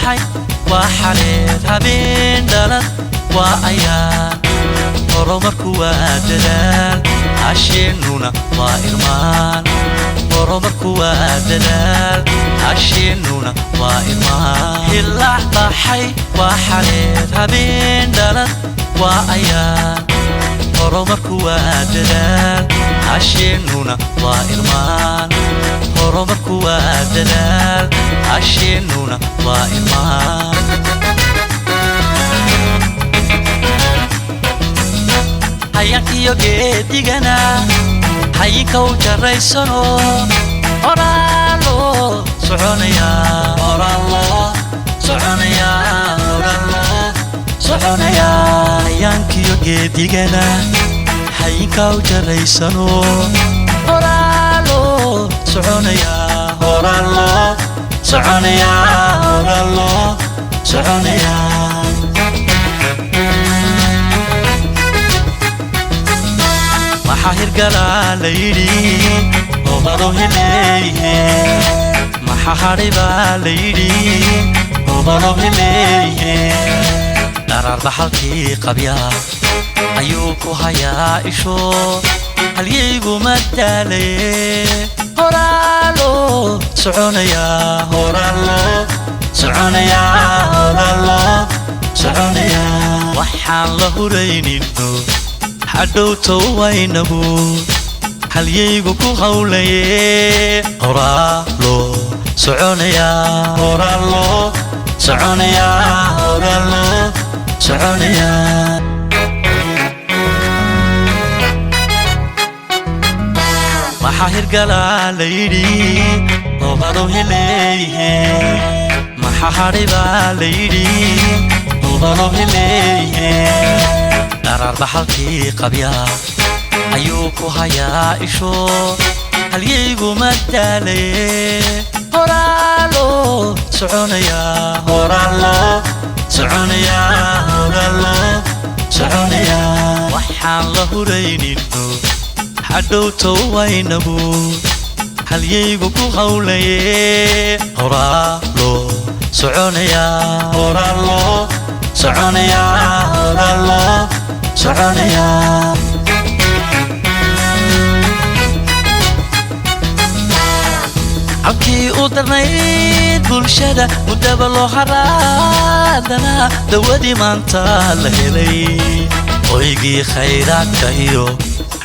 baxay waa xareed habeen dhalad waa ayaan horumarku waa dadaal cashiinuna waa irmaan horumarku waa dadaal cashiinuna waa irmaan hillaac baxay waa xareed habeen dhalad waa ayaan horumarku waa dadaal cashiinuna waa irmaan horumarku waa dadaal cashiinuna waa irmaan hayankiyo geedigana hayinka u jaraysano oraalo soconaya hayankiyo geedigana hayinka u jaraysano oraalo soconaya mahirgala laydi obado heleye mahariba laydi obado heleye dararda halkii qabya ayuu ku hayaa isho halyaygu madalaye horalo soconaya waxaan la huraynino hadhowto waynabu halyaygu ku hawlaye horalo soconaya mahirgala laydi obado heleye mahariba laydi obado heleye dararda halkii qabya ayuu ku hayaa isho halyaygu madalaye horalo soconaya waxaan la huraynino hadhowto waynabu halyaygu ku hawlaye horalo soconaya halkii u darnayd bulshada mudaba loo haraadana dawadii maanta la helay hoygii khayraadka iyo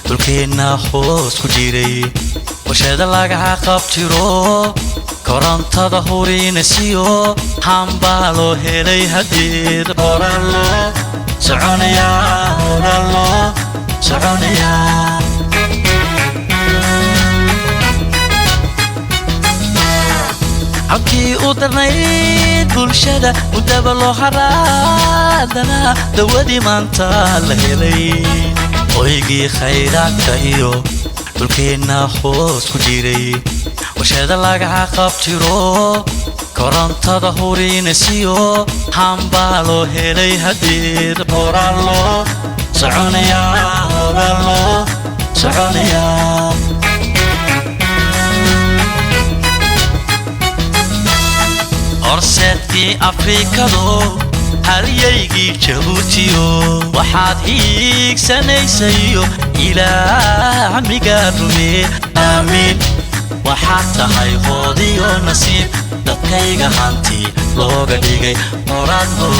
dhulkeenna hoos ku jiray warshada lagaha qabtiro korontada hurinaysiyo hambaa loo helay hadeer horalo soconaya halkii u darnayd bulshada mudaba loo haraadana dawadii maanta la helay hoygii khayraadka iyo dhulkeenna hoos ku jiray warshada lagaha qabtiro korontada hurinaysiyo hambaa loo helay hadeer horalo soconaya horseedkii afrikado halyaygii jabuutiyo waxaad hiigsanaysayo ilaa camigaa rume aamiin waxaad tahay hoodiyo nasiib dadkayga hanti looga dhigay horaadno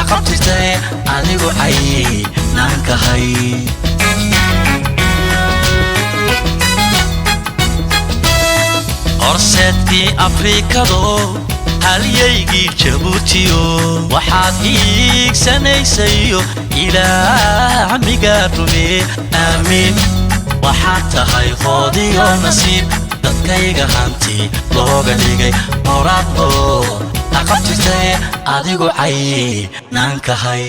aqabtirtay adigu caynankahay horseedkii afrikado halyaygii jabuutiyo waxaad hiigsanaysayo ilaa camigaa rume aamiin waxaad tahay hoodiyo nasiib dadkayga hanti looga dhigay horaadno aqabtirtay adigu caynankahay